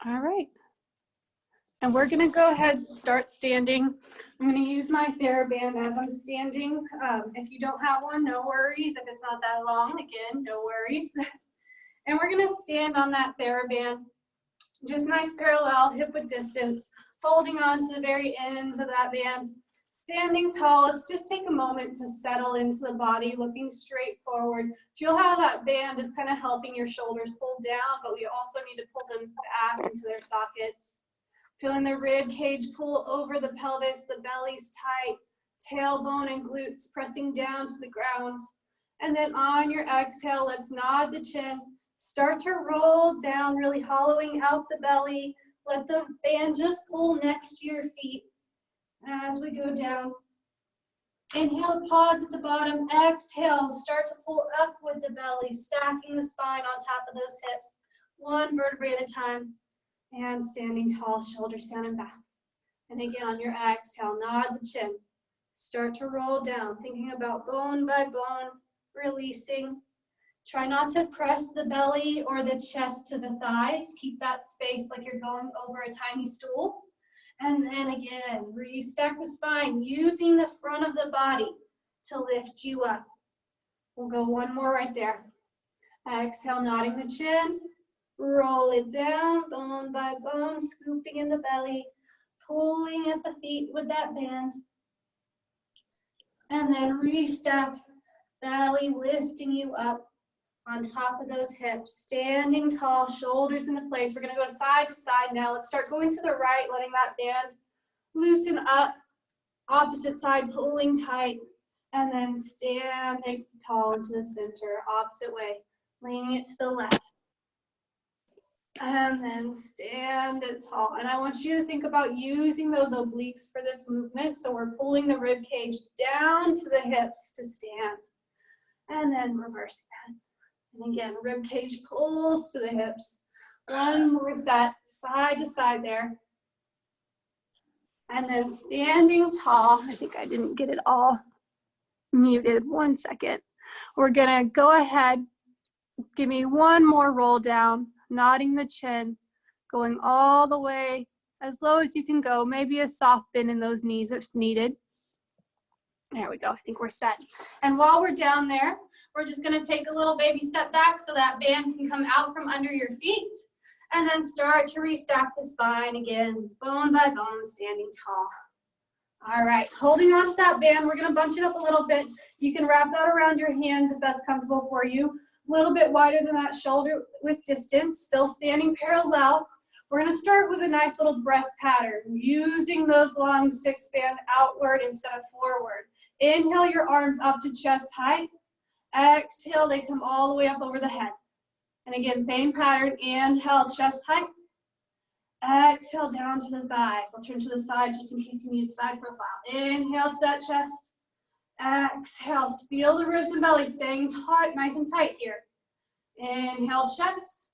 All right. And we're gonna go ahead and start standing. I'm gonna use my TheraBand as I'm standing. If you don't have one, no worries. If it's not that long, again, no worries. And we're gonna stand on that TheraBand, just nice parallel, hip width distance, holding on to the very ends of that band. Standing tall, let's just take a moment to settle into the body, looking straight forward. Feel how that band is kind of helping your shoulders pull down, but we also need to pull them back into their sockets. Feeling the rib cage pull over the pelvis, the belly's tight, tailbone and glutes pressing down to the ground. And then on your exhale, let's nod the chin. Start to roll down, really hollowing out the belly. Let the band just pull next to your feet as we go down. Inhale, pause at the bottom. Exhale, start to pull up with the belly, stacking the spine on top of those hips, one vertebrae at a time. And standing tall, shoulders down and back. And again, on your exhale, nod the chin. Start to roll down, thinking about bone by bone, releasing. Try not to press the belly or the chest to the thighs. Keep that space like you're going over a tiny stool. And then again, restack the spine, using the front of the body to lift you up. We'll go one more right there. Exhale, nodding the chin. Roll it down, bone by bone, scooping in the belly, pulling at the feet with that band. And then restack, belly lifting you up on top of those hips, standing tall, shoulders into place. We're gonna go side to side now. Let's start going to the right, letting that band loosen up, opposite side, pulling tight, and then standing tall into the center, opposite way, leaning it to the left. And then stand it tall. And I want you to think about using those obliques for this movement. So we're pulling the rib cage down to the hips to stand. And then reverse that. And again, rib cage pulls to the hips. One more set, side to side there. And then standing tall. I think I didn't get it all muted. 1 second. We're gonna go ahead. Give me one more roll down. Nodding the chin, going all the way as low as you can go, maybe a soft bend in those knees if needed. There we go, I think we're set. And while we're down there, we're just gonna take a little baby step back so that band can come out from under your feet, and then start to restack the spine again, bone by bone, standing tall. All right, holding on to that band, we're gonna bunch it up a little bit. You can wrap that around your hands if that's comfortable for you. A little bit wider than that shoulder width distance, still standing parallel. We're gonna start with a nice little breath pattern, using those lungs to expand outward instead of forward. Inhale your arms up to chest height. Exhale, they come all the way up over the head. And again, same pattern, inhale, chest height. Exhale, down to the thighs. I'll turn to the side just in case you need a side profile. Inhale to that chest. Exhale, feel the ribs and belly staying taut, nice and tight here. Inhale, chest.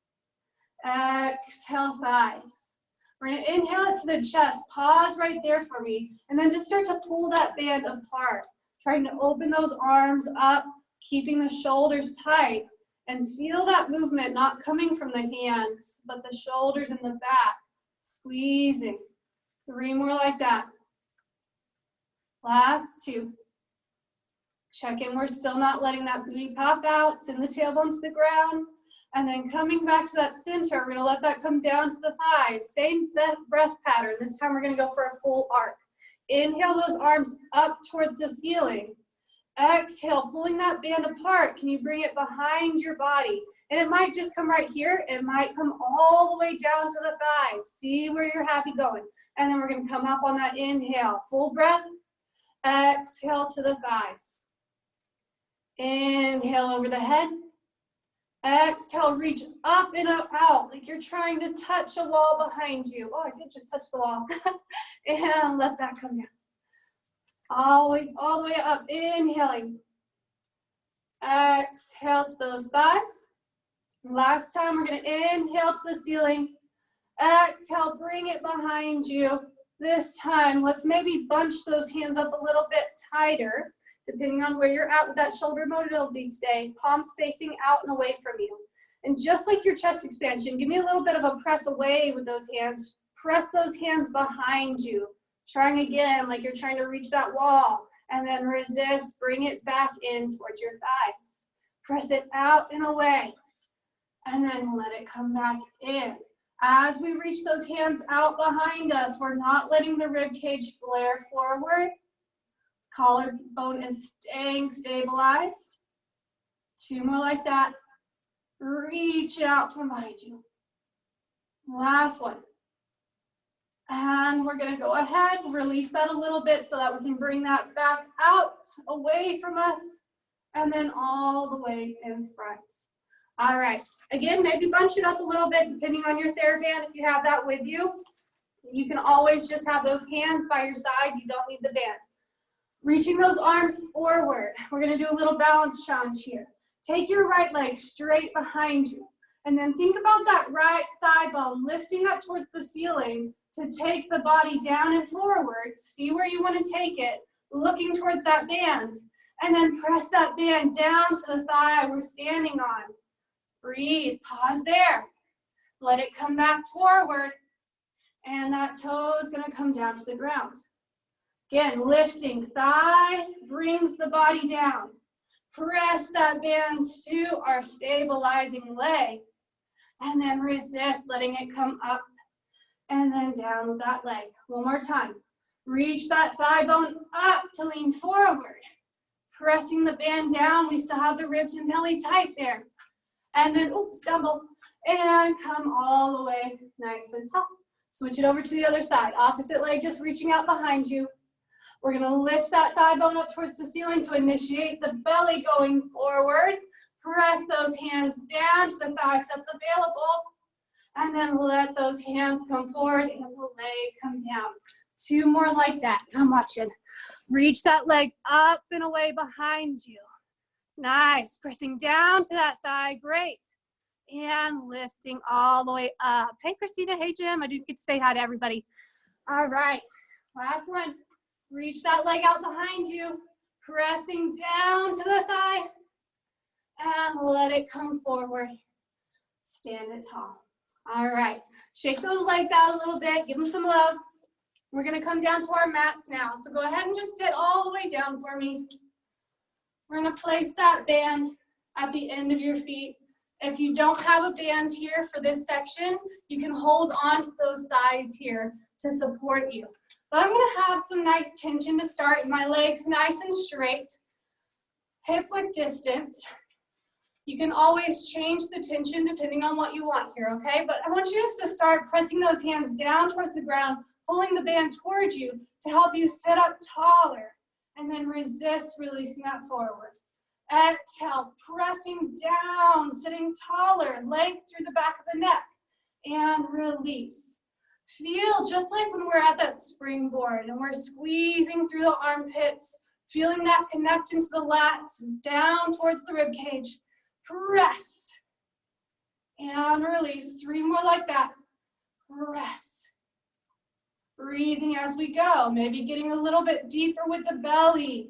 Exhale, thighs. We're gonna inhale it to the chest. Pause right there for me. And then just start to pull that band apart. Trying to open those arms up, keeping the shoulders tight. And feel that movement not coming from the hands, but the shoulders in the back. Squeezing. 3 more like that. Last 2. Check in, we're still not letting that booty pop out. Send the tailbone to the ground. And then coming back to that center, we're gonna let that come down to the thighs. Same breath pattern. This time we're gonna go for a full arc. Inhale those arms up towards the ceiling. Exhale, pulling that band apart. Can you bring it behind your body? And it might just come right here. It might come all the way down to the thighs. See where you're happy going. And then we're gonna come up on that inhale. Full breath. Exhale to the thighs. Inhale over the head. Exhale, reach up and up out like you're trying to touch a wall behind you. Oh, I did just touch the wall. And let that come down. Always all the way up, inhaling. Exhale to those thighs. Last time, we're gonna inhale to the ceiling. Exhale, bring it behind you. This time, let's maybe bunch those hands up a little bit tighter, depending on where you're at with that shoulder mobility today. Palms facing out and away from you. And just like your chest expansion, give me a little bit of a press away with those hands. Press those hands behind you. Trying again like you're trying to reach that wall. And then resist, bring it back in towards your thighs. Press it out and away. And then let it come back in. As we reach those hands out behind us, we're not letting the rib cage flare forward. Collarbone is staying stabilized. 2 more like that. Reach out from behind you. Last one. And we're going to go ahead, release that a little bit so that we can bring that back out, away from us, and then all the way in front. All right. Again, maybe bunch it up a little bit depending on your TheraBand if you have that with you. You can always just have those hands by your side. You don't need the band. Reaching those arms forward. We're going to do a little balance challenge here. Take your right leg straight behind you. And then think about that right thigh bone lifting up towards the ceiling to take the body down and forward. See where you want to take it. Looking towards that band. And then press that band down to the thigh we're standing on. Breathe. Pause there. Let it come back forward. And that toe is going to come down to the ground. Again, lifting. Thigh brings the body down. Press that band to our stabilizing leg. And then resist, letting it come up and then down with that leg. One more time. Reach that thigh bone up to lean forward. Pressing the band down. We still have the ribs and belly tight there. And then, stumble. And come all the way nice and tall. Switch it over to the other side. Opposite leg just reaching out behind you. We're going to lift that thigh bone up towards the ceiling to initiate the belly going forward. Press those hands down to the thigh if that's available. And then let those hands come forward and the leg come down. 2 more like that. I'm watching. Reach that leg up and away behind you. Nice. Pressing down to that thigh. Great. And lifting all the way up. Hey, Christina. Hey, Jim. I didn't get to say hi to everybody. All right. Last one. Reach that leg out behind you. Pressing down to the thigh. And let it come forward. Stand it tall. All right. Shake those legs out a little bit. Give them some love. We're going to come down to our mats now. So go ahead and just sit all the way down for me. We're going to place that band at the end of your feet. If you don't have a band here for this section, you can hold on to those thighs here to support you. But I'm going to have some nice tension to start. My legs nice and straight. Hip width distance. You can always change the tension depending on what you want here, okay? But I want you just to start pressing those hands down towards the ground, pulling the band towards you to help you sit up taller. And then resist releasing that forward. Exhale, pressing down, sitting taller, length through the back of the neck. And release. Feel just like when we're at that springboard and we're squeezing through the armpits, feeling that connect into the lats, down towards the rib cage. Press. And release. 3 more like that. Press. Breathing as we go. Maybe getting a little bit deeper with the belly.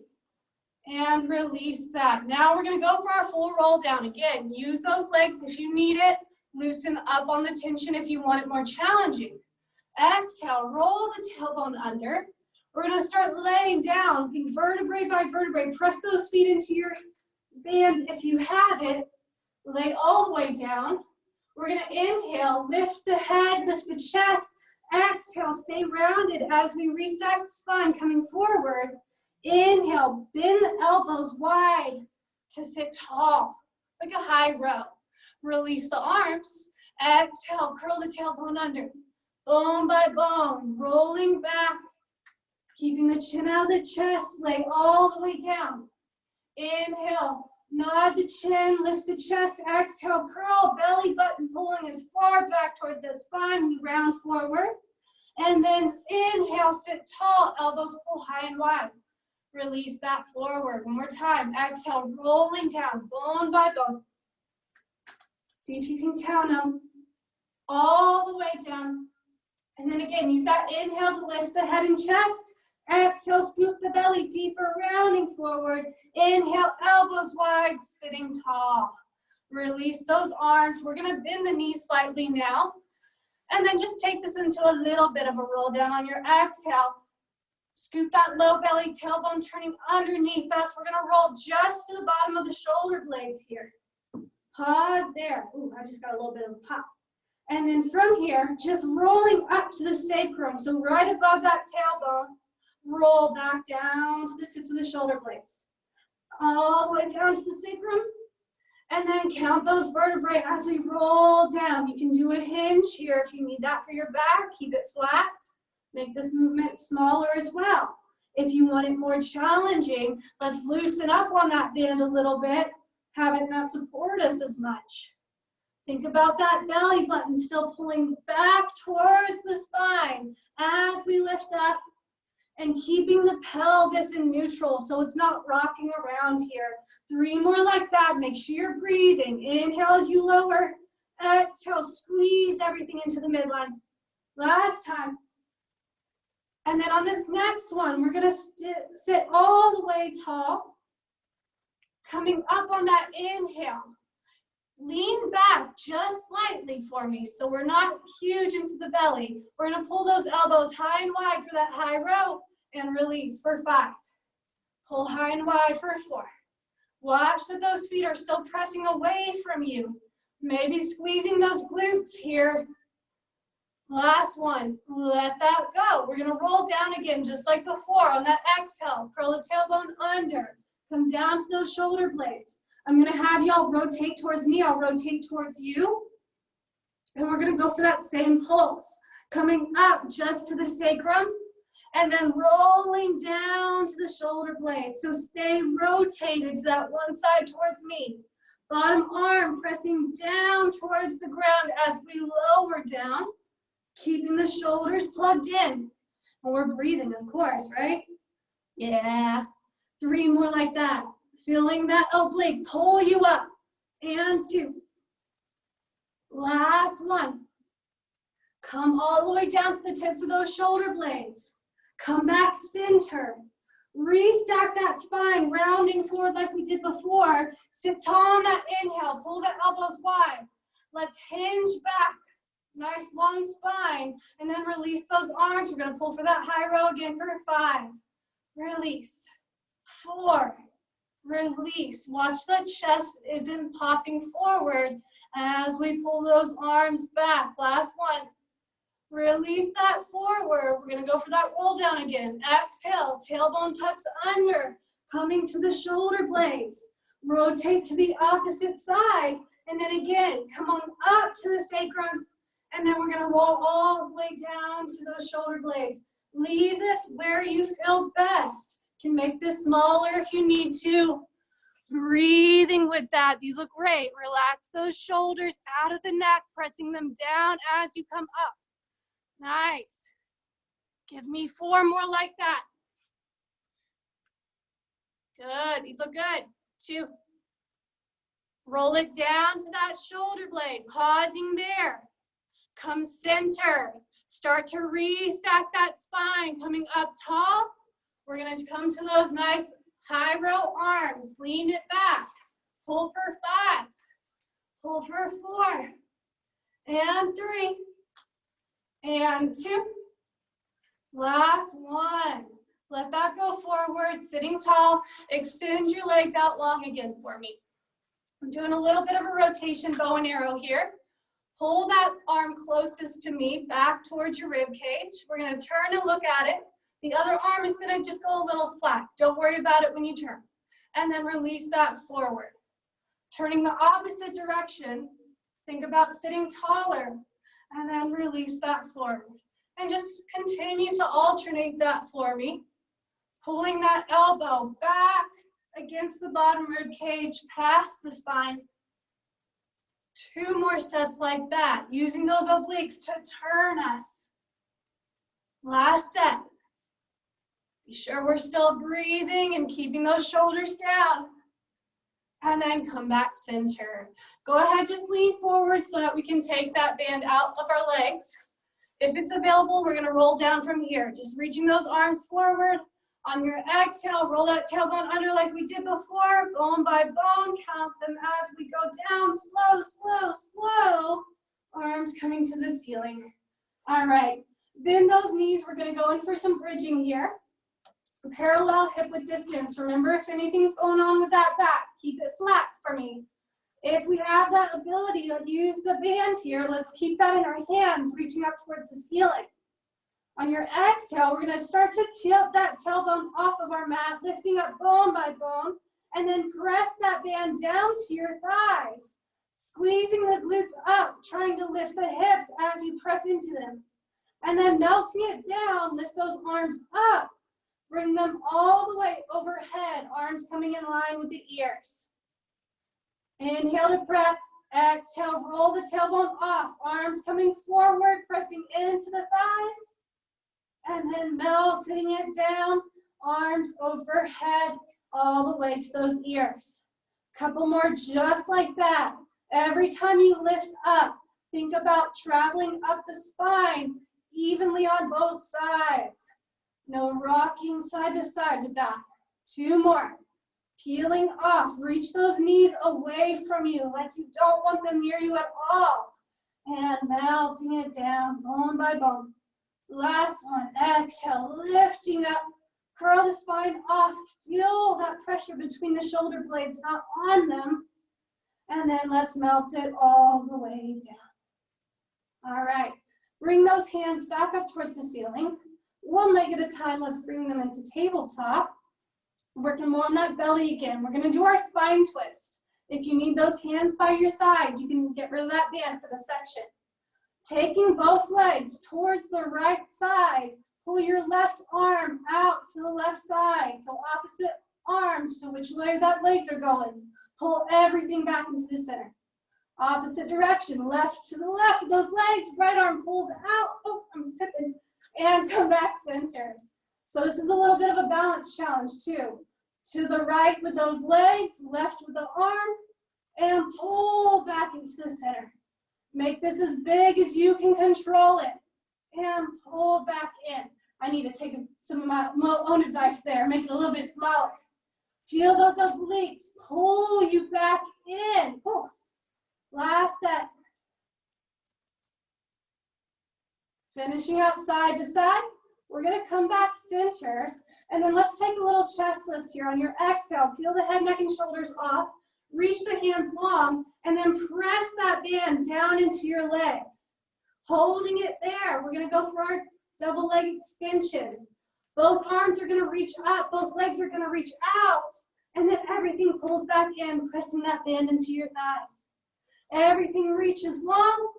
And release that. Now we're going to go for our full roll down. Again, use those legs if you need it. Loosen up on the tension if you want it more challenging. Exhale, roll the tailbone under. We're going to start laying down, vertebrae by vertebrae. Press those feet into your band if you have it. Lay all the way down. We're going to inhale, lift the head, lift the chest. Exhale, stay rounded as we restack the spine coming forward. Inhale, bend the elbows wide to sit tall, like a high row. Release the arms. Exhale, curl the tailbone under. Bone by bone, rolling back, keeping the chin out of the chest, lay all the way down. Inhale, nod the chin, lift the chest. Exhale, curl, belly button pulling as far back towards that spine. We round forward. And then inhale, sit tall, elbows pull high and wide. Release that forward. One more time. Exhale, rolling down, bone by bone. See if you can count them. All the way down. And then again, use that inhale to lift the head and chest. Exhale, scoop the belly deeper, rounding forward. Inhale, elbows wide, sitting tall. Release those arms. We're gonna bend the knees slightly now. And then just take this into a little bit of a roll down on your exhale. Scoop that low belly, tailbone turning underneath us. We're gonna roll just to the bottom of the shoulder blades here. Pause there. Ooh, I just got a little bit of a pop. And then from here, just rolling up to the sacrum. So right above that tailbone, roll back down to the tips of the shoulder blades. All the way down to the sacrum. And then count those vertebrae as we roll down. You can do a hinge here if you need that for your back. Keep it flat. Make this movement smaller as well. If you want it more challenging, let's loosen up on that band a little bit. Have it not support us as much. Think about that belly button still pulling back towards the spine as we lift up and keeping the pelvis in neutral so it's not rocking around here. 3 more like that. Make sure you're breathing. Inhale as you lower. Exhale, squeeze everything into the midline. Last time. And then on this next one, we're going to sit all the way tall. Coming up on that inhale. Lean back just slightly for me so we're not huge into the belly. We're going to pull those elbows high and wide for that high row and release for 5. Pull high and wide for 4. Watch that those feet are still pressing away from you. Maybe squeezing those glutes here. Last one. Let that go. We're going to roll down again just like before on that exhale. Curl the tailbone under. Come down to those shoulder blades. I'm going to have y'all rotate towards me. I'll rotate towards you. And we're going to go for that same pulse. Coming up just to the sacrum. And then rolling down to the shoulder blades. So stay rotated to that one side towards me. Bottom arm pressing down towards the ground as we lower down. Keeping the shoulders plugged in. And we're breathing, of course, right? Yeah. 3 more like that. Feeling that oblique pull you up. And 2. Last one. Come all the way down to the tips of those shoulder blades. Come back center. Restack that spine, rounding forward like we did before. Sit tall on that inhale. Pull the elbows wide. Let's hinge back. Nice long spine. And then release those arms. We're going to pull for that high row again for 5. Release. 4. Release. Watch the chest isn't popping forward as we pull those arms back. Last one. Release that forward. We're going to go for that roll down again. Exhale. Tailbone tucks under. Coming to the shoulder blades. Rotate to the opposite side. And then again, come on up to the sacrum. And then we're going to roll all the way down to those shoulder blades. Leave this where you feel best. Can make this smaller if you need to. Breathing with that. These look great. Relax those shoulders out of the neck, pressing them down as you come up. Nice. Give me 4 more like that. Good. These look good. 2. Roll it down to that shoulder blade. Pausing there. Come center. Start to restack that spine. Coming up tall. We're going to come to those nice high row arms. Lean it back. Pull for 5. Pull for 4. And 3. And 2. Last one. Let that go forward, sitting tall. Extend your legs out long again for me. I'm doing a little bit of a rotation bow and arrow here. Pull that arm closest to me, back towards your rib cage. We're going to turn and look at it. The other arm is going to just go a little slack. Don't worry about it when you turn. And then release that forward. Turning the opposite direction, think about sitting taller. And then release that forward. And just continue to alternate that for me. Pulling that elbow back against the bottom rib cage, past the spine. 2 more sets like that. Using those obliques to turn us. Last set. Be sure we're still breathing and keeping those shoulders down. And then come back center. Go ahead, just lean forward so that we can take that band out of our legs. If it's available, we're going to roll down from here. Just reaching those arms forward, On your exhale, roll that tailbone under like we did before, bone by bone, count them as we go down, slow, slow, slow. Arms coming to the ceiling. All right, bend those knees. We're gonna go in for some bridging here. Parallel hip width distance. Remember, if anything's going on with that back, keep it flat for me. If we have that ability to use the band here, let's keep that in our hands, reaching up towards the ceiling. On your exhale, we're gonna start to tilt that tailbone off of our mat, lifting up bone by bone, and then press that band down to your thighs, squeezing the glutes up, trying to lift the hips as you press into them. And then melting it down, lift those arms up, bring them all the way overhead, arms coming in line with the ears. Inhale to breath, exhale, roll the tailbone off, arms coming forward, pressing into the thighs, and then melting it down, arms overhead, all the way to those ears. Couple more just like that. Every time you lift up, think about traveling up the spine evenly on both sides. No rocking side to side with that. 2 more. Peeling off, reach those knees away from you like you don't want them near you at all. And melting it down, bone by bone. Last one, exhale, lifting up, curl the spine off, feel that pressure between the shoulder blades, not on them. And then let's melt it all the way down. All right, bring those hands back up towards the ceiling. One leg at a time, let's bring them into tabletop. Working more on that belly again. We're gonna do our spine twist. If you need those hands by your side, you can get rid of that band for the section. Taking both legs towards the right side, pull your left arm out to the left side. So opposite arms to which way that legs are going. Pull everything back into the center. Opposite direction, left to the left with those legs, right arm pulls out. Oh, I'm tipping. And come back centered. So this is a little bit of a balance challenge too. To the right with those legs, left with the arm, and pull back into the center. Make this as big as you can control it. And pull back in. I need to take some of my own advice there. Make it a little bit smaller. Feel those obliques. Pull you back in. Pull. Last set. Finishing out side to side. We're gonna come back center, and then let's take a little chest lift here. On your exhale, peel the head, neck, and shoulders off, reach the hands long, and then press that band down into your legs. Holding it there, we're gonna go for our double leg extension. Both arms are gonna reach up, both legs are gonna reach out, and then everything pulls back in, pressing that band into your thighs. Everything reaches long,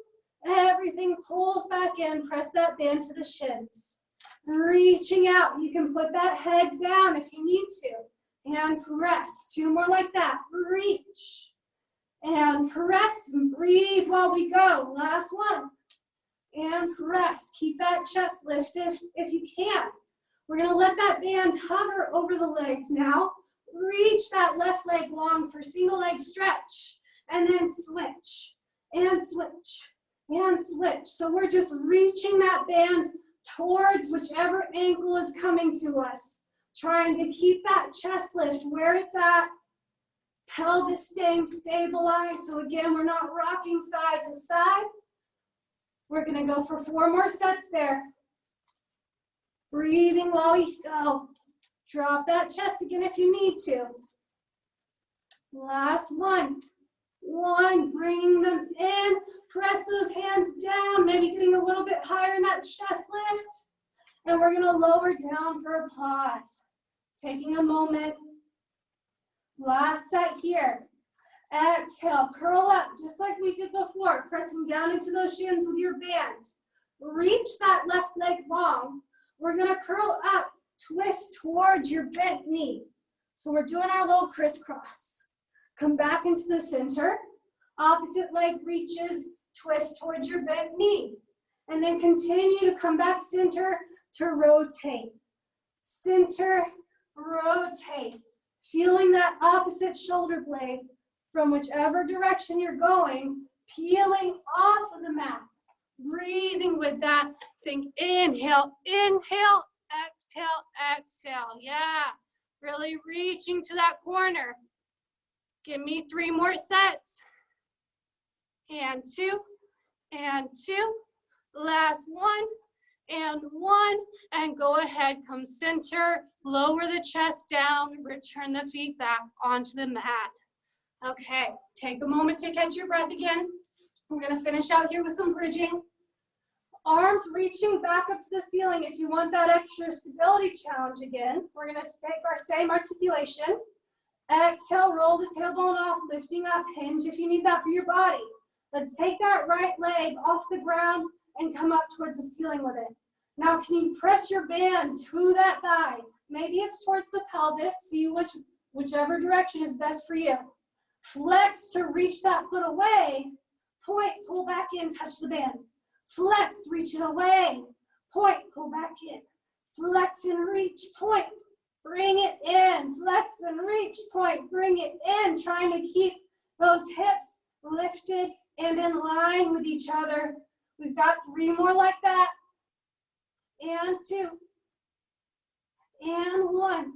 everything pulls back in, press that band to the shins. Reaching out, you can put that head down if you need to, and press. 2 more like that, reach, and press, and breathe while we go. Last one, and press. Keep that chest lifted if you can. We're gonna let that band hover over the legs now. Reach that left leg long for single leg stretch, and then switch, and switch, and switch. So we're just reaching that band towards whichever ankle is coming to us. Trying to keep that chest lift where it's at. Pelvis staying stabilized. So again, we're not rocking side to side. We're gonna go for 4 more sets there. Breathing while we go. Drop that chest again if you need to. Last one. Bring them in. Press those hands down, maybe getting a little bit higher in that chest lift. And we're gonna lower down for a pause. Taking a moment. Last set here. Exhale, curl up just like we did before, pressing down into those shins with your band. Reach that left leg long. We're gonna curl up, twist towards your bent knee. So we're doing our little crisscross. Come back into the center. Opposite leg reaches, twist towards your bent knee. And then continue to come back center to rotate. Center, rotate. Feeling that opposite shoulder blade from whichever direction you're going, peeling off of the mat. Breathing with that. Think inhale, inhale, exhale, exhale. Yeah, really reaching to that corner. Give me 3 more sets. And 2, and 2. Last 1, and 1. And go ahead, come center, lower the chest down, return the feet back onto the mat. Okay, take a moment to catch your breath again. We're gonna finish out here with some bridging. Arms reaching back up to the ceiling. If you want that extra stability challenge again, we're gonna take our same articulation. Exhale, roll the tailbone off, lifting up, hinge if you need that for your body. Let's take that right leg off the ground and come up towards the ceiling with it. Now, can you press your band to that thigh? Maybe it's towards the pelvis. See whichever direction is best for you. Flex to reach that foot away. Point, pull back in, touch the band. Flex, reach it away. Point, pull back in. Flex and reach, point. Bring it in. Flex and reach, point. Bring it in. Trying to keep those hips lifted and in line with each other. We've got 3 more like that. And 2. And 1.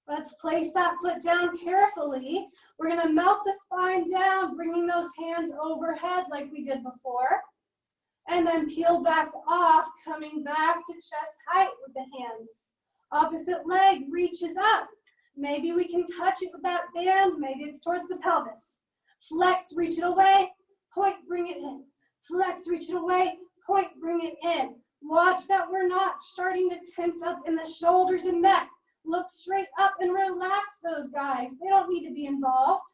Let's place that foot down carefully. We're gonna melt the spine down, bringing those hands overhead like we did before. And then peel back off, coming back to chest height with the hands. Opposite leg reaches up. Maybe we can touch it with that band. Maybe it's towards the pelvis. Flex, reach it away. Point, bring it in. Flex, reach it away. Point, bring it in. Watch that we're not starting to tense up in the shoulders and neck. Look straight up and relax those guys. They don't need to be involved.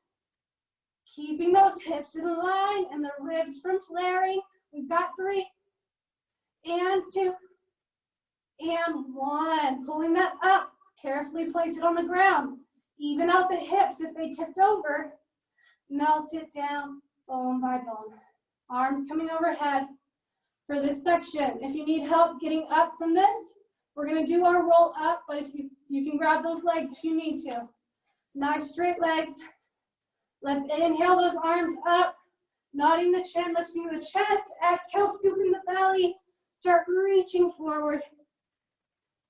Keeping those hips in line and the ribs from flaring. We've got 3. And 2. And 1. Pulling that up. Carefully place it on the ground. Even out the hips if they tipped over. Melt it down, bone by bone. Arms coming overhead. For this section, if you need help getting up from this, we're gonna do our roll up, but if you can grab those legs if you need to. Nice straight legs. Let's inhale those arms up, nodding the chin, lifting the chest. Exhale, scooping the belly. Start reaching forward.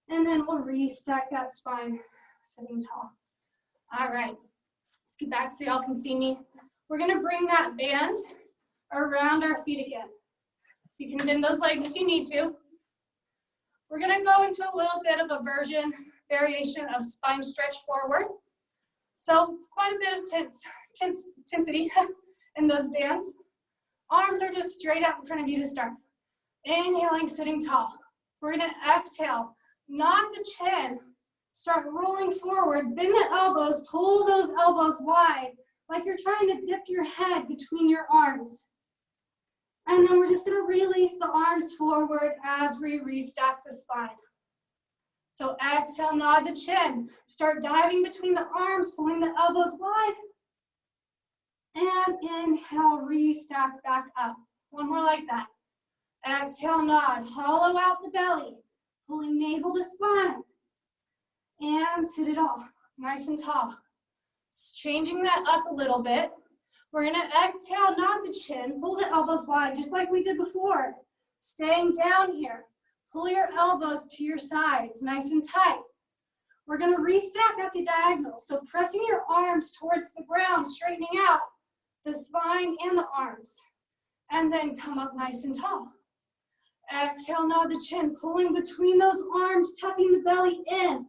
And then we'll restack that spine, sitting tall. All right, let's get back so y'all can see me. We're gonna bring that band around our feet again. So you can bend those legs if you need to. We're gonna go into a little bit of a variation of spine stretch forward. So quite a bit of tensity in those bands. Arms are just straight up in front of you to start. Inhaling, sitting tall. We're gonna exhale, nod the chin, start rolling forward, bend the elbows, pull those elbows wide, like you're trying to dip your head between your arms. And then we're just gonna release the arms forward as we restack the spine. So exhale, nod the chin. Start diving between the arms, pulling the elbows wide. And inhale, restack back up. 1 more like that. Exhale, nod, hollow out the belly, pulling navel to spine. And sit it all, nice and tall. Changing that up a little bit. We're gonna exhale, nod the chin, pull the elbows wide, just like we did before. Staying down here. Pull your elbows to your sides, nice and tight. We're gonna restack at the diagonal. So pressing your arms towards the ground, straightening out the spine and the arms. And then come up nice and tall. Exhale, nod the chin, pulling between those arms, tucking the belly in.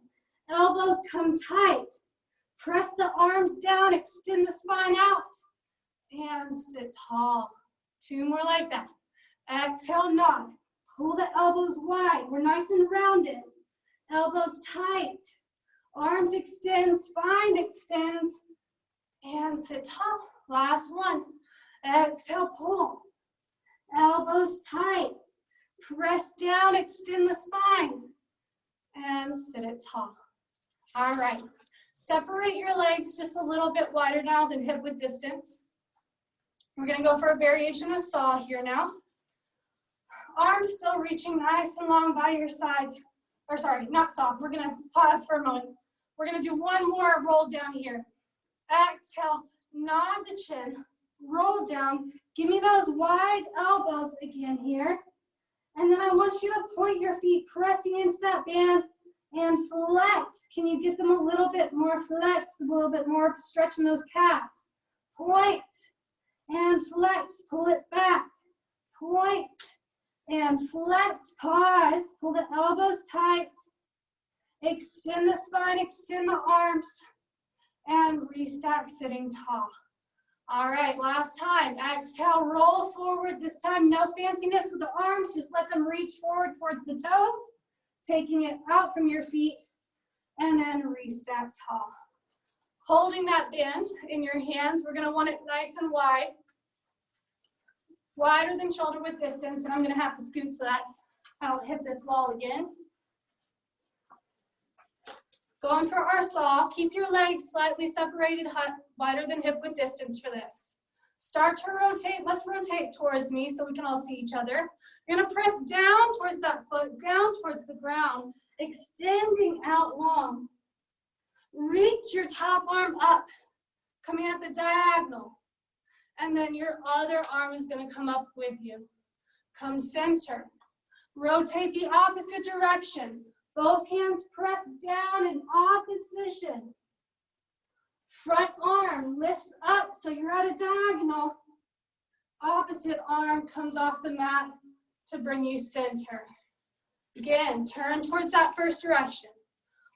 Elbows come tight. Press the arms down, extend the spine out. And sit tall. 2 more like that. Exhale, nod. Pull the elbows wide. We're nice and rounded. Elbows tight. Arms extend, spine extends. And sit tall. Last one. Exhale, pull. Elbows tight. Press down, extend the spine. And sit it tall. All right. Separate your legs just a little bit wider now than hip width distance. We're gonna go for a variation of saw here now. Arms still reaching nice and long by your sides. Or sorry, not saw. We're gonna pause for a moment. We're gonna do 1 more roll down here. Exhale, nod the chin, roll down. Give me those wide elbows again here. And then I want you to point your feet pressing into that band and flex. Can you get them a little bit more flex, a little bit more stretch in those calves? Point and flex, pull it back. Point and flex, pause, pull the elbows tight. Extend the spine, extend the arms, and restack sitting tall. All right, last time. Exhale, roll forward. This time, no fanciness with the arms. Just let them reach forward towards the toes, taking it out from your feet, and then restack tall. Holding that band in your hands, we're going to want it nice and wide. Wider than shoulder width distance, and I'm going to have to scoot so that I don't hit this wall again. Going for our saw, keep your legs slightly separated, wider than hip width distance for this. Start to rotate. Let's rotate towards me so we can all see each other. You're going to press down towards that foot, down towards the ground, extending out long. Reach your top arm up, coming at the diagonal. And then your other arm is going to come up with you. Come center. Rotate the opposite direction. Both hands press down in opposition. Front arm lifts up so you're at a diagonal. Opposite arm comes off the mat to bring you center. Again, turn towards that first direction.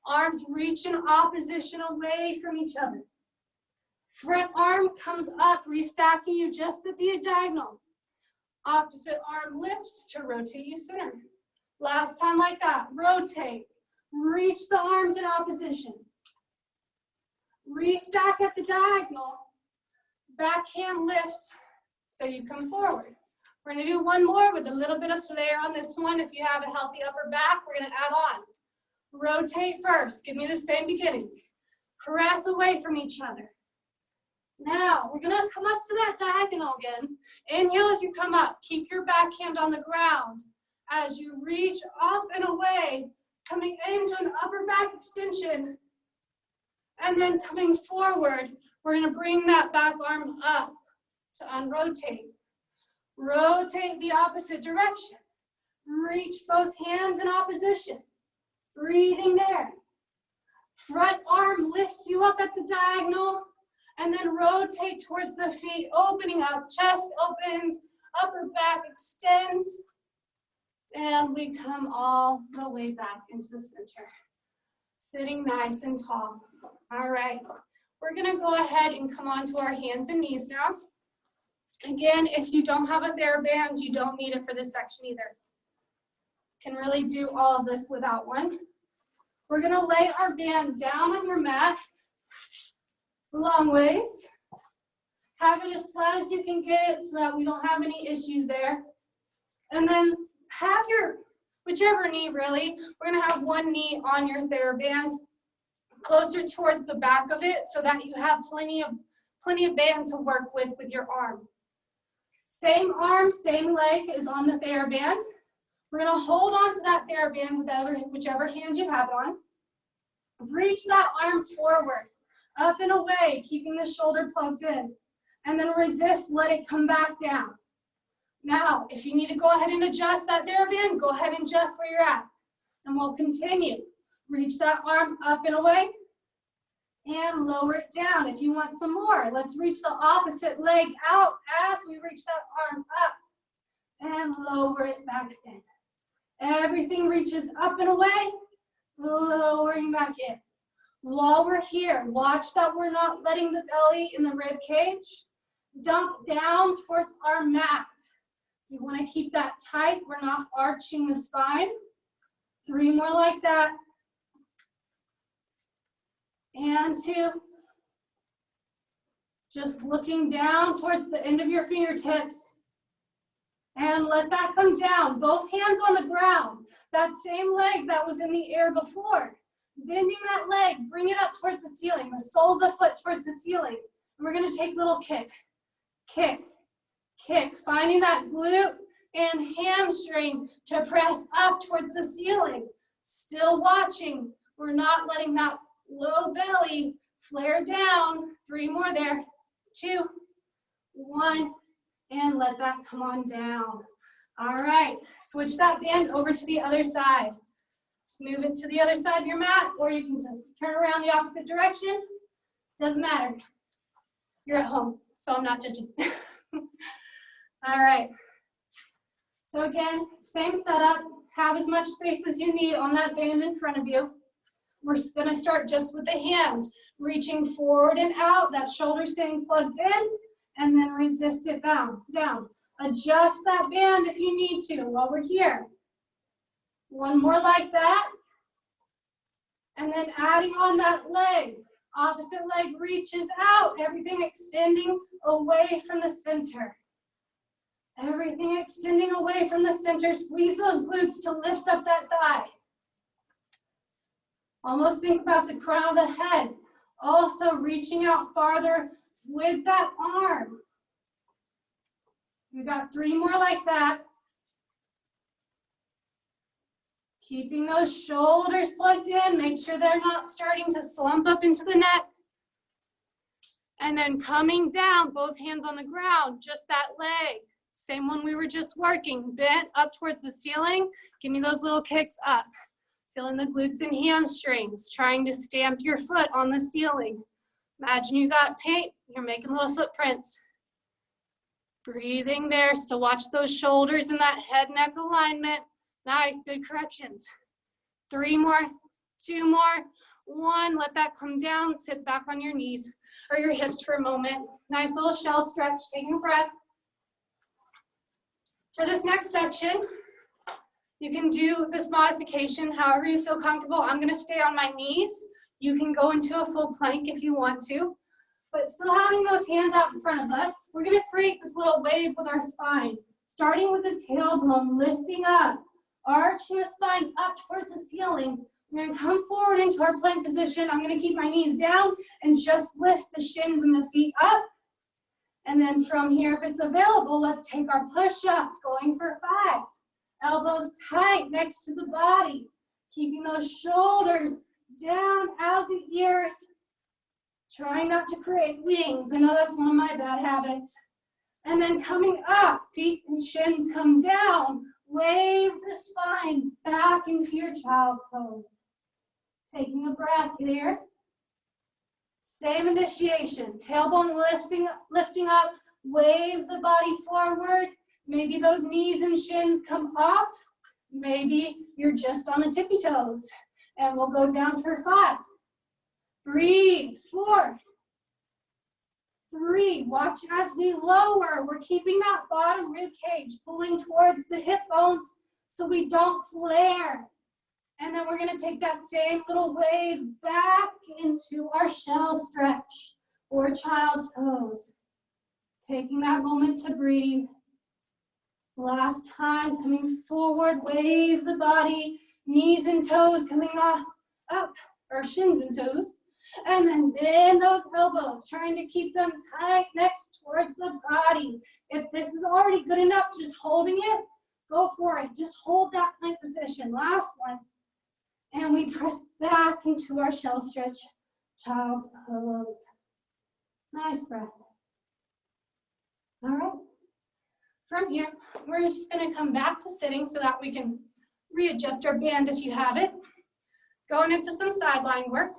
Arms reach in opposition away from each other. Front arm comes up, restacking you just at the diagonal. Opposite arm lifts to rotate you center. Last time like that, rotate. Reach the arms in opposition. Restack at the diagonal. Backhand lifts so you come forward. We're gonna do one more with a little bit of flair on this one. If you have a healthy upper back, we're gonna add on. Rotate first, give me the same beginning. Press away from each other. Now, we're gonna come up to that diagonal again. Inhale as you come up, keep your backhand on the ground. As you reach up and away, coming into an upper back extension, and then coming forward, we're gonna bring that back arm up to unrotate. Rotate the opposite direction. Reach both hands in opposition. Breathing there. Front arm lifts you up at the diagonal, and then rotate towards the feet, opening up, chest opens, upper back extends, and we come all the way back into the center. Sitting nice and tall. All right, we're gonna go ahead and come onto our hands and knees now. Again, if you don't have a TheraBand, you don't need it for this section either. Can really do all of this without one. We're gonna lay our band down on your mat, long ways. Have it as flat as you can get it so that we don't have any issues there. And then have your, whichever knee really, we're gonna have one knee on your TheraBand closer towards the back of it so that you have plenty of band to work with your arm. Same arm, same leg is on the TheraBand. We're gonna hold on to that TheraBand with whichever hand you have on. Reach that arm forward, up and away, keeping the shoulder plugged in. And then resist, let it come back down. Now, if you need to go ahead and adjust that TheraBand, go ahead and adjust where you're at. And we'll continue. Reach that arm up and away, and lower it down. If you want some more, let's reach the opposite leg out as we reach that arm up, and lower it back in. Everything reaches up and away, lowering back in. While we're here, watch that we're not letting the belly in the rib cage dump down towards our mat. You want to keep that tight. We're not arching the spine. 3 more like that. And 2. Just looking down towards the end of your fingertips. And let that come down. Both hands on the ground. That same leg that was in the air before. Bending that leg, bring it up towards the ceiling. The sole of the foot towards the ceiling. And we're going to take little kick. Kick. Kick. Finding that glute and hamstring to press up towards the ceiling. Still watching. We're not letting that low belly flare down. 3 more there. 2, 1, and let that come on down. All right, switch that band over to the other side. Just move it to the other side of your mat, or you can turn around the opposite direction. Doesn't matter. You're at home, so I'm not judging. All right. So again, same setup. Have as much space as you need on that band in front of you. We're gonna start just with the hand, reaching forward and out, that shoulder staying plugged in, and then resist it down. Adjust that band if you need to while we're here. One more like that. And then adding on that leg. Opposite leg reaches out, everything extending away from the center. Everything extending away from the center. Squeeze those glutes to lift up that thigh. Almost think about the crown of the head. Also reaching out farther with that arm. We got 3 more like that. Keeping those shoulders plugged in. Make sure they're not starting to slump up into the neck. And then coming down, both hands on the ground, just that leg. Same one we were just working. Bent up towards the ceiling. Give me those little kicks up. Feeling the glutes and hamstrings. Trying to stamp your foot on the ceiling. Imagine you got paint. You're making little footprints. Breathing there. Still watch those shoulders and that head-neck alignment. Nice, good corrections. 3 more, 2 more, 1. Let that come down. Sit back on your knees or your hips for a moment. Nice little shell stretch. Taking a breath. For this next section, you can do this modification however you feel comfortable. I'm going to stay on my knees. You can go into a full plank if you want to. But still having those hands out in front of us, we're going to create this little wave with our spine. Starting with the tailbone, lifting up, arching the spine up towards the ceiling. We're going to come forward into our plank position. I'm going to keep my knees down and just lift the shins and the feet up. And then from here, if it's available, let's take our push-ups, going for 5. Elbows tight next to the body. Keeping those shoulders down out the ears. Trying not to create wings. I know that's one of my bad habits. And then coming up, feet and shins come down. Wave the spine back into your child's pose. Taking a breath here. Same initiation. Tailbone lifting up. Wave the body forward. Maybe those knees and shins come off. Maybe you're just on the tippy toes. And we'll go down for 5. Breathe. 4. 3. Watch as we lower. We're keeping that bottom rib cage pulling towards the hip bones so we don't flare. And then we're going to take that same little wave back into our shell stretch or child's pose. Taking that moment to breathe. Last time, coming forward, wave the body, knees and toes coming up, or shins and toes. And then bend those elbows, trying to keep them tight next towards the body. If this is already good enough, just holding it, go for it. Just hold that plank position. Last one. And we press back into our shell stretch, child's pose. Nice breath. All right. From here, we're just going to come back to sitting so that we can readjust our band if you have it. Going into some sideline work.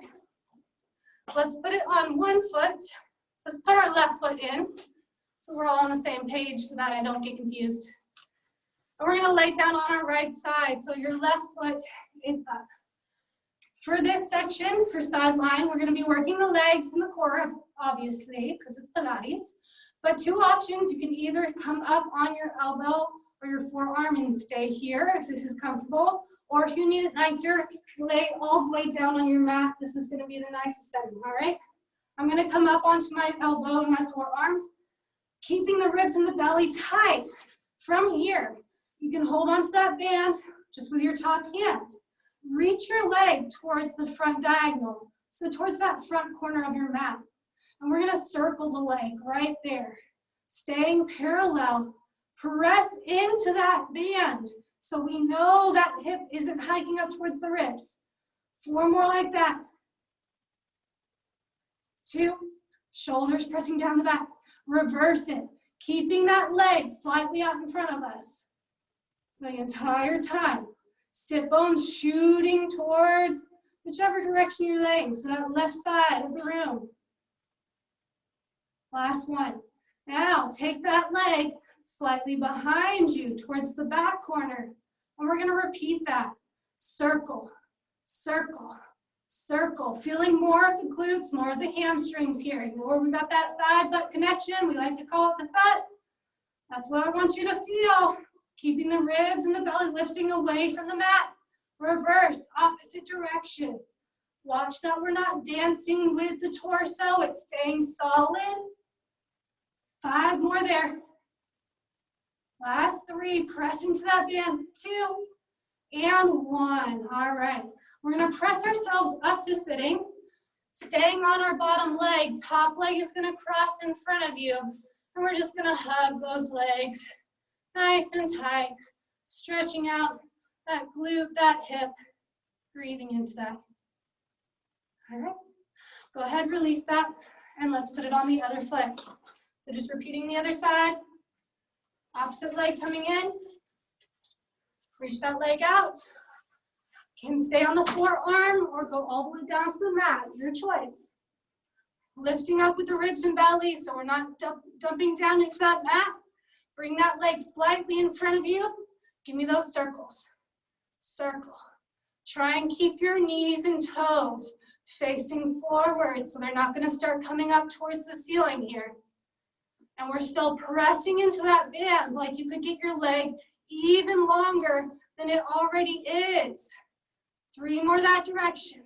Let's put it on one foot. Let's put our left foot in so we're all on the same page so that I don't get confused. And we're going to lay down on our right side so your left foot is up. For this section, for sideline, we're going to be working the legs and the core, obviously, because it's Pilates. But 2 options, you can either come up on your elbow or your forearm and stay here if this is comfortable. Or if you need it nicer, lay all the way down on your mat. This is going to be the nicest setting, all right? I'm going to come up onto my elbow and my forearm, keeping the ribs and the belly tight. From here, you can hold onto that band just with your top hand. Reach your leg towards the front diagonal, so towards that front corner of your mat. And we're going to circle the leg right there. Staying parallel. Press into that band so we know that hip isn't hiking up towards the ribs. 4 more like that. 2, shoulders pressing down the back. Reverse it, keeping that leg slightly out in front of us the entire time. Sit bones shooting towards whichever direction you're laying, so that left side of the room. Last one. Now take that leg slightly behind you towards the back corner, and we're gonna repeat that. Circle, circle, circle. Feeling more of the glutes, more of the hamstrings here. Ignore we got that thigh butt connection. We like to call it the thud. That's what I want you to feel. Keeping the ribs and the belly lifting away from the mat. Reverse, opposite direction. Watch that we're not dancing with the torso. It's staying solid. 5 more there. Last 3, press into that band. 2 and 1. All right. We're gonna press ourselves up to sitting. Staying on our bottom leg. Top leg is gonna cross in front of you. And we're just gonna hug those legs. Nice and tight. Stretching out that glute, that hip. Breathing into that. All right. Go ahead, release that. And let's put it on the other foot. So just repeating the other side. Opposite leg coming in. Reach that leg out. Can stay on the forearm or go all the way down to the mat. Your choice. Lifting up with the ribs and belly so we're not dumping down into that mat. Bring that leg slightly in front of you. Give me those circles. Circle. Try and keep your knees and toes facing forward so they're not going to start coming up towards the ceiling here. And we're still pressing into that band like you could get your leg even longer than it already is. 3 more that direction.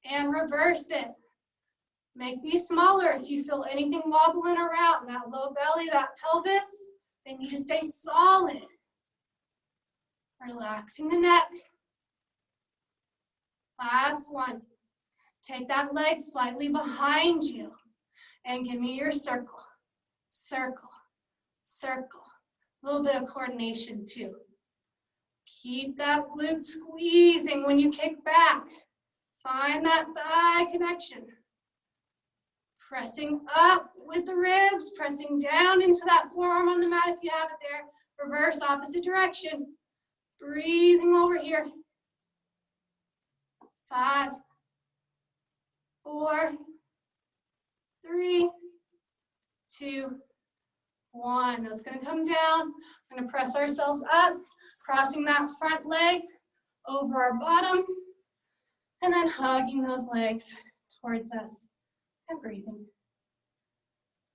And reverse it. Make these smaller if you feel anything wobbling around. That low belly, that pelvis, they need to stay solid. Relaxing the neck. Last one. Take that leg slightly behind you and give me your circle. Circle, circle. A little bit of coordination too. Keep that glute squeezing when you kick back. Find that thigh connection. Pressing up with the ribs, pressing down into that forearm on the mat if you have it there. Reverse, opposite direction. Breathing over here. 5, 4, 3, 2, 1. That's going to come down. We're going to press ourselves up, crossing that front leg over our bottom, and then hugging those legs towards us. And breathing.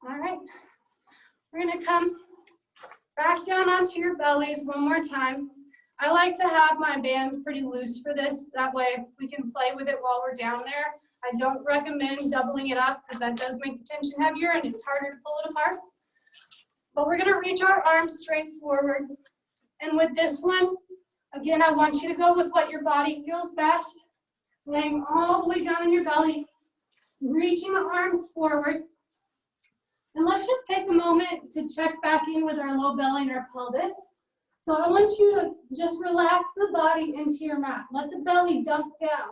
All right, we're gonna come back down onto your bellies one more time. I like to have my band pretty loose for this. That way we can play with it while we're down there. I don't recommend doubling it up because that does make the tension heavier and it's harder to pull it apart. But we're gonna reach our arms straight forward. And with this one, again, I want you to go with what your body feels best. Laying all the way down on your belly. Reaching the arms forward. And let's just take a moment to check back in with our low belly and our pelvis. So I want you to just relax the body into your mat. Let the belly dump down.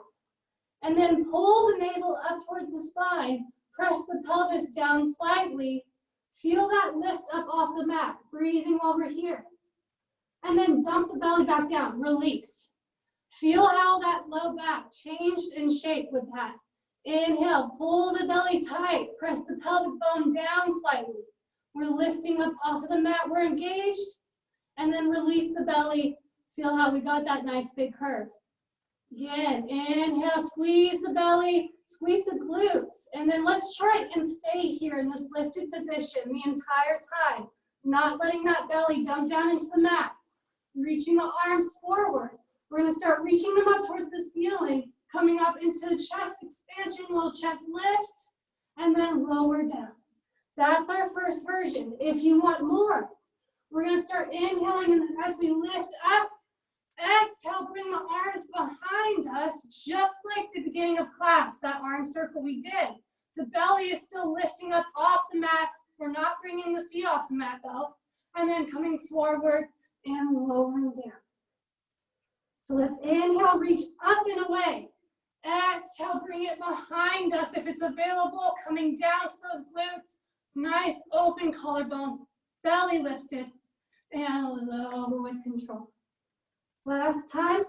And then pull the navel up towards the spine. Press the pelvis down slightly. Feel that lift up off the mat. Breathing over here. And then dump the belly back down. Release. Feel how that low back changed in shape with that. Inhale, pull the belly tight, press the pelvic bone down slightly. We're lifting up off of the mat, we're engaged, and then release the belly. Feel how we got that nice big curve. Again, inhale, squeeze the belly, squeeze the glutes, and then let's try and stay here in this lifted position the entire time, not letting that belly dump down into the mat. Reaching the arms forward. We're gonna start reaching them up towards the ceiling, coming up into the chest expansion, little chest lift, and then lower down. That's our first version. If you want more, we're gonna start inhaling, and as we lift up, exhale, bring the arms behind us, just like the beginning of class, that arm circle we did. The belly is still lifting up off the mat. We're not bringing the feet off the mat though. And then coming forward and lowering down. So let's inhale, reach up and away. Exhale, bring it behind us if it's available, coming down to those glutes. Nice open collarbone, belly lifted, and lower with control. Last time,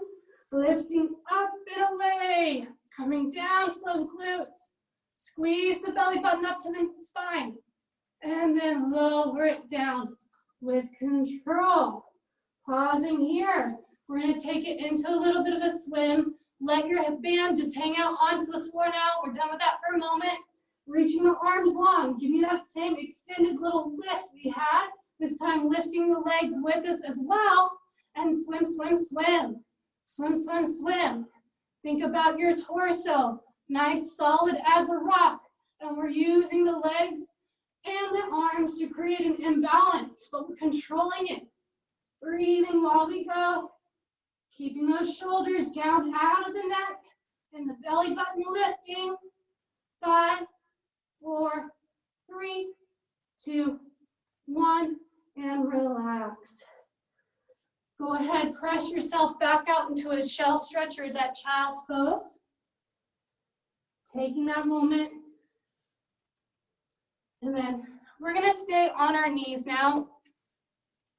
lifting up and away, coming down to those glutes. Squeeze the belly button up to the spine, and then lower it down with control. Pausing here. We're gonna take it into a little bit of a swim. Let your band just hang out onto the floor now. We're done with that for a moment. Reaching the arms long. Give me that same extended little lift we had. This time lifting the legs with us as well. And swim, swim, swim. Swim, swim, swim. Think about your torso. Nice, solid as a rock. And we're using the legs and the arms to create an imbalance, but we're controlling it. Breathing while we go. Keeping those shoulders down out of the neck and the belly button lifting. 5, 4, 3, 2, 1, and relax. Go ahead, press yourself back out into a shell stretch or that child's pose. Taking that moment. And then we're gonna stay on our knees now.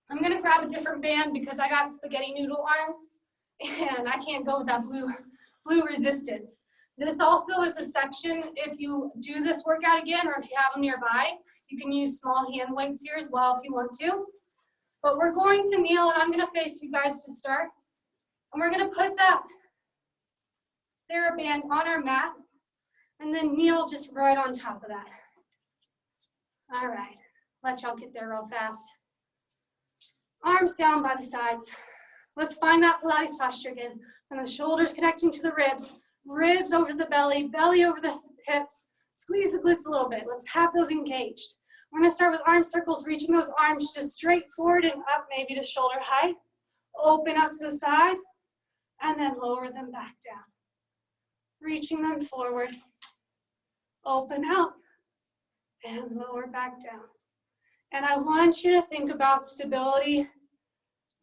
I'm gonna grab a different band because I got spaghetti noodle arms and I can't go with that blue resistance. This also is a section, if you do this workout again or if you have them nearby, you can use small hand weights here as well if you want to. But we're going to kneel and I'm gonna face you guys to start. And we're gonna put that TheraBand on our mat and then kneel just right on top of that. All right, let y'all get there real fast. Arms down by the sides. Let's find that Pilates posture again. And the shoulders connecting to the ribs. Ribs over the belly, belly over the hips. Squeeze the glutes a little bit. Let's have those engaged. We're gonna start with arm circles, reaching those arms just straight forward and up, maybe to shoulder height. Open up to the side, and then lower them back down. Reaching them forward. Open out, and lower back down. And I want you to think about stability,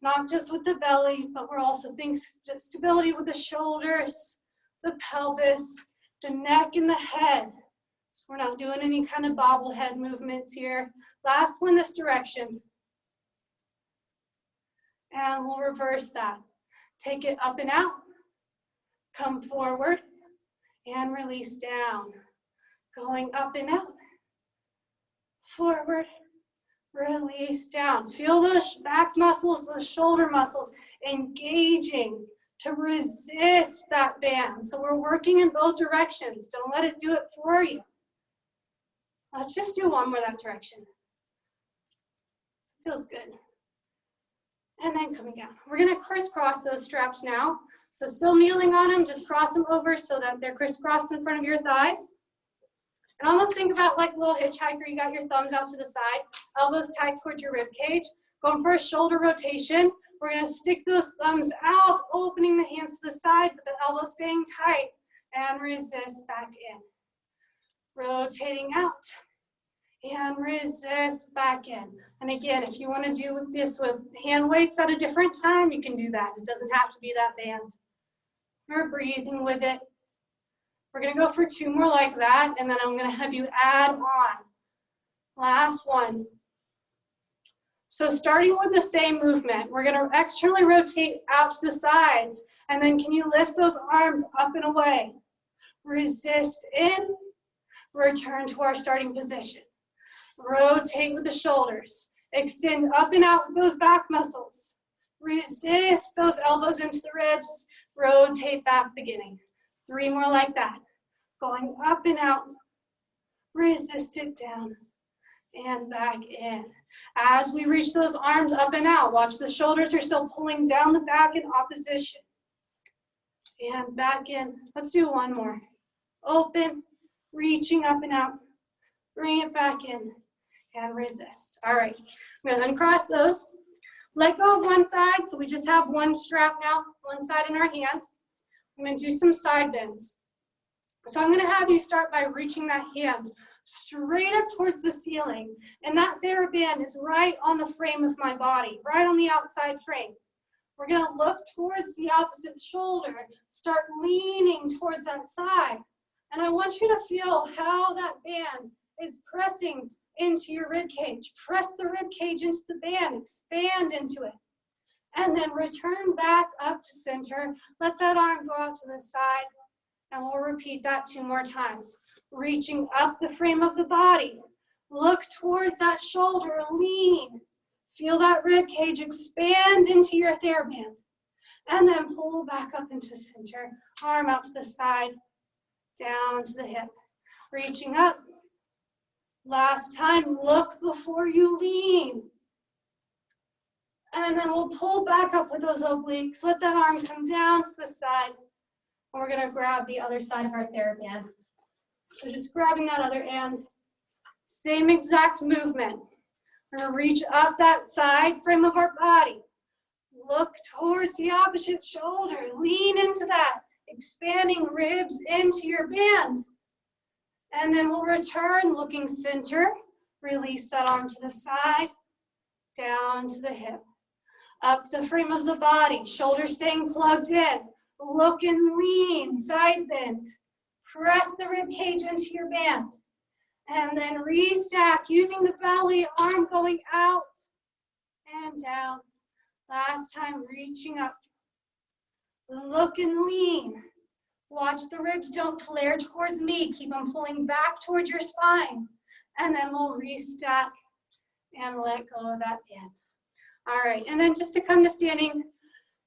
not just with the belly, but we're also thinking stability with the shoulders, the pelvis, the neck, and the head. So we're not doing any kind of bobblehead movements here. Last one this direction. And we'll reverse that. Take it up and out. Come forward and release down. Going up and out. Forward. Release down. Feel those back muscles, those shoulder muscles engaging to resist that band. So we're working in both directions. Don't let it do it for you. Let's just do one more that direction. It feels good. And then coming down. We're gonna crisscross those straps now. So still kneeling on them, just cross them over so that they're crisscrossed in front of your thighs. And almost think about like a little hitchhiker, you got your thumbs out to the side, elbows tight towards your rib cage. Going for a shoulder rotation. We're gonna stick those thumbs out, opening the hands to the side, but the elbows staying tight, and resist back in. Rotating out, and resist back in. And again, if you wanna do this with hand weights at a different time, you can do that. It doesn't have to be that band. We're breathing with it. We're gonna go for 2 more like that, and then I'm gonna have you add on. Last one. So starting with the same movement, we're gonna externally rotate out to the sides, and then can you lift those arms up and away? Resist in, return to our starting position. Rotate with the shoulders. Extend up and out with those back muscles. Resist those elbows into the ribs. Rotate back beginning. 3 more like that. Going up and out. Resist it down. And back in. As we reach those arms up and out, watch the shoulders are still pulling down the back in opposition. And back in. Let's do 1 more. Open, reaching up and out. Bring it back in. And resist. All right. I'm going to uncross those. Let go of one side, so we just have one strap now, one side in our hand. I'm going to do some side bends. So I'm going to have you start by reaching that hand straight up towards the ceiling. And that TheraBand is right on the frame of my body, right on the outside frame. We're going to look towards the opposite shoulder, start leaning towards that side. And I want you to feel how that band is pressing into your rib cage. Press the rib cage into the band, expand into it. And then return back up to center. Let that arm go out to the side. And we'll repeat that 2 more times. Reaching up the frame of the body. Look towards that shoulder, lean. Feel that rib cage expand into your TheraBand. And then pull back up into center. Arm out to the side, down to the hip. Reaching up. Last time, look before you lean. And then we'll pull back up with those obliques. Let that arm come down to the side. And we're gonna grab the other side of our TheraBand. So just grabbing that other end. Same exact movement. We're gonna reach up that side frame of our body. Look towards the opposite shoulder. Lean into that, expanding ribs into your band. And then we'll return looking center. Release that arm to the side, down to the hip. Up the frame of the body, shoulders staying plugged in. Look and lean, side bend. Press the rib cage into your band. And then restack using the belly, arm going out and down. Last time, reaching up. Look and lean. Watch the ribs don't flare towards me. Keep them pulling back towards your spine. And then we'll restack and let go of that band. All right, and then just to come to standing,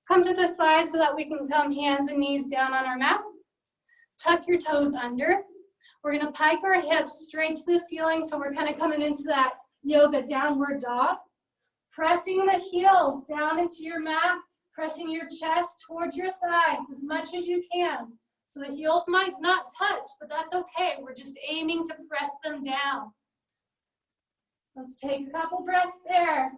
come to the side so that we can come hands and knees down on our mat. Tuck your toes under. We're gonna pike our hips straight to the ceiling, so we're kind of coming into that yoga downward dog. Pressing the heels down into your mat, pressing your chest towards your thighs as much as you can. So the heels might not touch, but that's okay. We're just aiming to press them down. Let's take a couple breaths there.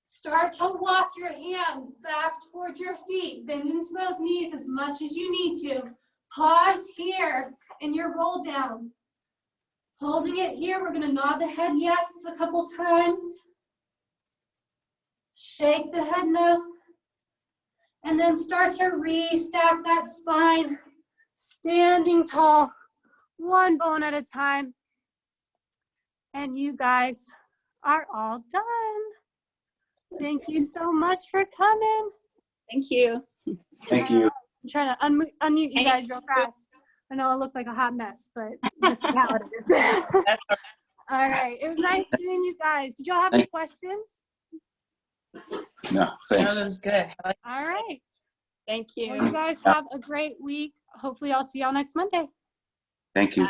Start to walk your hands back towards your feet. Bend into those knees as much as you need to. Pause here in your roll down. Holding it here, we're gonna nod the head yes a couple times. Shake the head no. And then start to restack that spine. Standing tall, one bone at a time. And you guys are all done. Thank you so much for coming. Thank you. Thank you. I'm trying to unmute you guys real fast. I know I look like a hot mess, but this is how it is. All right, it was nice seeing you guys. Did y'all have any questions? No, thanks. That was good. All right. Thank you. Well, you guys have a great week. Hopefully I'll see y'all next Monday. Thank you.